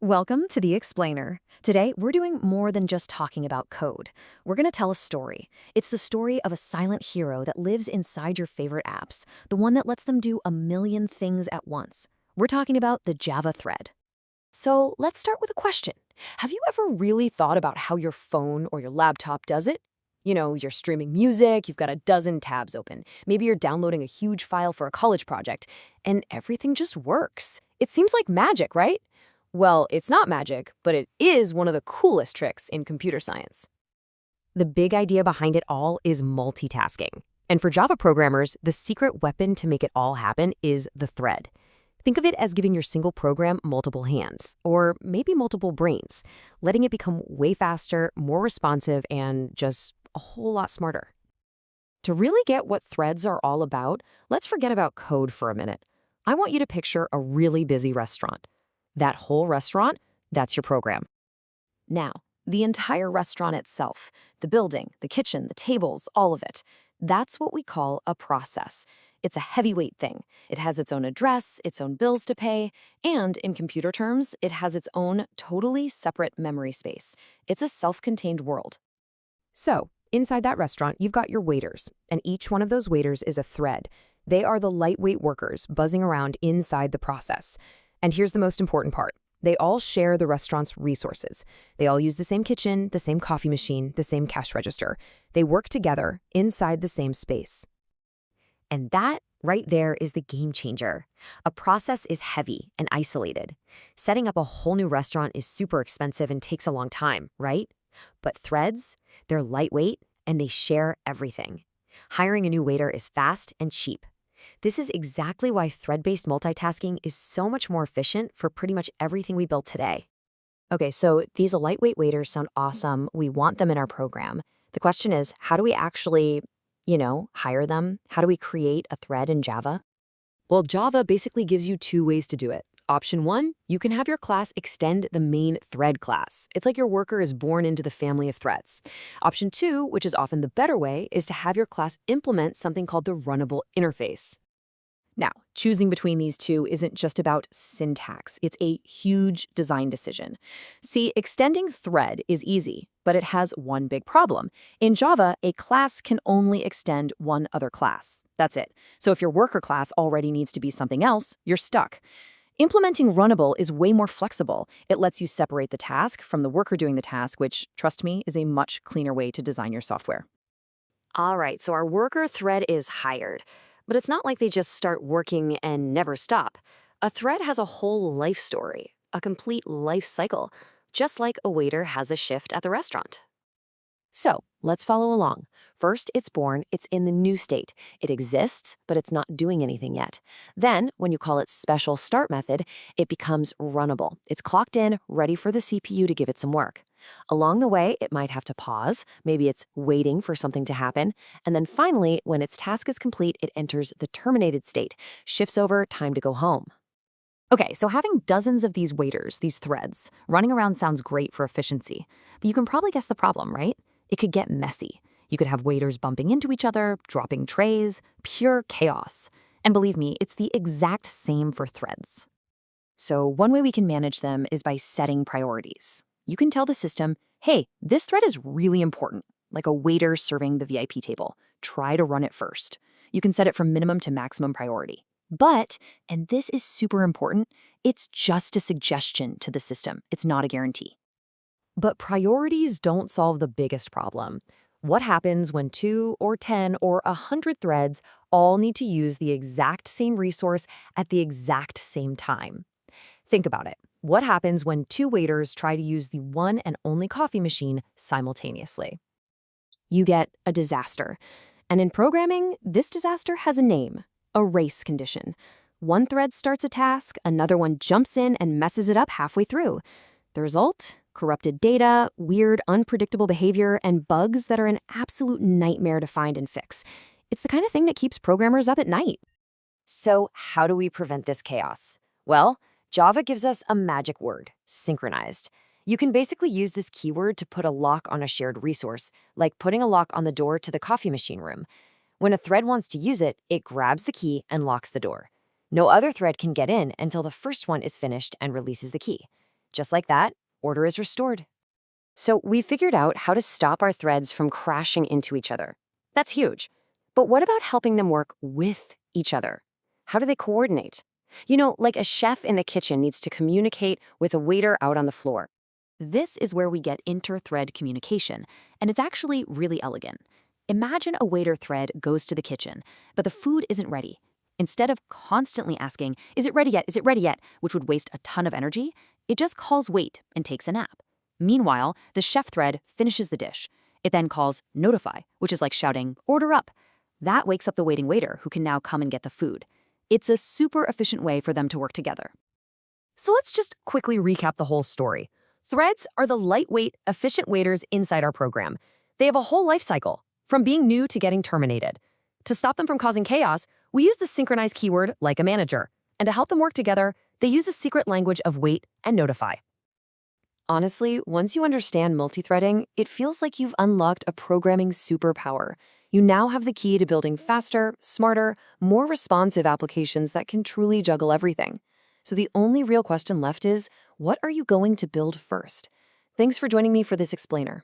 Welcome to The Explainer. Today, we're doing more than just talking about code. We're going to tell a story. It's the story of a silent hero that lives inside your favorite apps, the one that lets them do a million things at once. We're talking about the Java thread. So let's start with a question. Have you ever really thought about how your phone or your laptop does it? You're streaming music, you've got a dozen tabs open. Maybe you're downloading a huge file for a college project, and everything just works. It seems like magic, right? Well, it's not magic, but it is one of the coolest tricks in computer science. The big idea behind it all is multitasking. And for Java programmers, the secret weapon to make it all happen is the thread. Think of it as giving your single program multiple hands, or maybe multiple brains, letting it become way faster, more responsive, and just a whole lot smarter. To really get what threads are all about, let's forget about code for a minute. I want you to picture a really busy restaurant. That whole restaurant, that's your program. Now, the entire restaurant itself, the building, the kitchen, the tables, all of it, that's what we call a process. It's a heavyweight thing. It has its own address, its own bills to pay, and in computer terms, it has its own totally separate memory space. It's a self-contained world. So, inside that restaurant, you've got your waiters, and each one of those waiters is a thread. They are the lightweight workers buzzing around inside the process. And here's the most important part. They all share the restaurant's resources. They all use the same kitchen, the same coffee machine, the same cash register. They work together inside the same space. And that right there is the game changer. A process is heavy and isolated. Setting up a whole new restaurant is super expensive and takes a long time, right? But threads, they're lightweight and they share everything. Hiring a new waiter is fast and cheap. This is exactly why thread-based multitasking is so much more efficient for pretty much everything we build today. Okay, so these lightweight waiters sound awesome. We want them in our program. The question is, how do we actually, hire them? How do we create a thread in Java? Well, Java basically gives you two ways to do it. Option one, you can have your class extend the main thread class. It's like your worker is born into the family of threads. Option two, which is often the better way, is to have your class implement something called the runnable interface. Now, choosing between these two isn't just about syntax. It's a huge design decision. See, extending thread is easy, but it has one big problem. In Java, a class can only extend one other class. That's it. So if your worker class already needs to be something else, you're stuck. Implementing runnable is way more flexible. It lets you separate the task from the worker doing the task, which, trust me, is a much cleaner way to design your software. All right, so our worker thread is hired. But it's not like they just start working and never stop. A thread has a whole life story, a complete life cycle, just like a waiter has a shift at the restaurant. So, let's follow along. First, it's born, it's in the new state. It exists, but it's not doing anything yet. Then, when you call its special start method, it becomes runnable. It's clocked in, ready for the CPU to give it some work. Along the way, it might have to pause. Maybe it's waiting for something to happen. And then finally, when its task is complete, it enters the terminated state, shifts over, time to go home. Okay, so having dozens of these waiters, these threads, running around sounds great for efficiency. But you can probably guess the problem, right? It could get messy. You could have waiters bumping into each other, dropping trays, pure chaos. And believe me, it's the exact same for threads. So one way we can manage them is by setting priorities. You can tell the system, hey, this thread is really important, like a waiter serving the VIP table. Try to run it first. You can set it from minimum to maximum priority. But, and this is super important, it's just a suggestion to the system. It's not a guarantee. But priorities don't solve the biggest problem. What happens when 2 or 10 or 100 threads all need to use the exact same resource at the exact same time? Think about it. What happens when 2 waiters try to use the one and only coffee machine simultaneously? You get a disaster. And in programming, this disaster has a name, a race condition. One thread starts a task, another one jumps in and messes it up halfway through. The result? Corrupted data, weird, unpredictable behavior, and bugs that are an absolute nightmare to find and fix. It's the kind of thing that keeps programmers up at night. So how do we prevent this chaos? Well, Java gives us a magic word, synchronized. You can basically use this keyword to put a lock on a shared resource, like putting a lock on the door to the coffee machine room. When a thread wants to use it, it grabs the key and locks the door. No other thread can get in until the first one is finished and releases the key. Just like that, order is restored. So we figured out how to stop our threads from crashing into each other. That's huge. But what about helping them work with each other? How do they coordinate? Like a chef in the kitchen needs to communicate with a waiter out on the floor. This is where we get inter-thread communication, and it's actually really elegant. Imagine a waiter thread goes to the kitchen, but the food isn't ready. Instead of constantly asking, "Is it ready yet? Is it ready yet?" which would waste a ton of energy, it just calls wait and takes a nap. Meanwhile, the chef thread finishes the dish. It then calls notify, which is like shouting, "Order up." That wakes up the waiting waiter who can now come and get the food. It's a super efficient way for them to work together. So let's just quickly recap the whole story. Threads are the lightweight, efficient waiters inside our program. They have a whole life cycle, from being new to getting terminated. To stop them from causing chaos, we use the synchronize keyword like a manager. And to help them work together, they use a secret language of wait and notify. Honestly, once you understand multithreading, it feels like you've unlocked a programming superpower. You now have the key to building faster, smarter, more responsive applications that can truly juggle everything. So the only real question left is, what are you going to build first? Thanks for joining me for this explainer.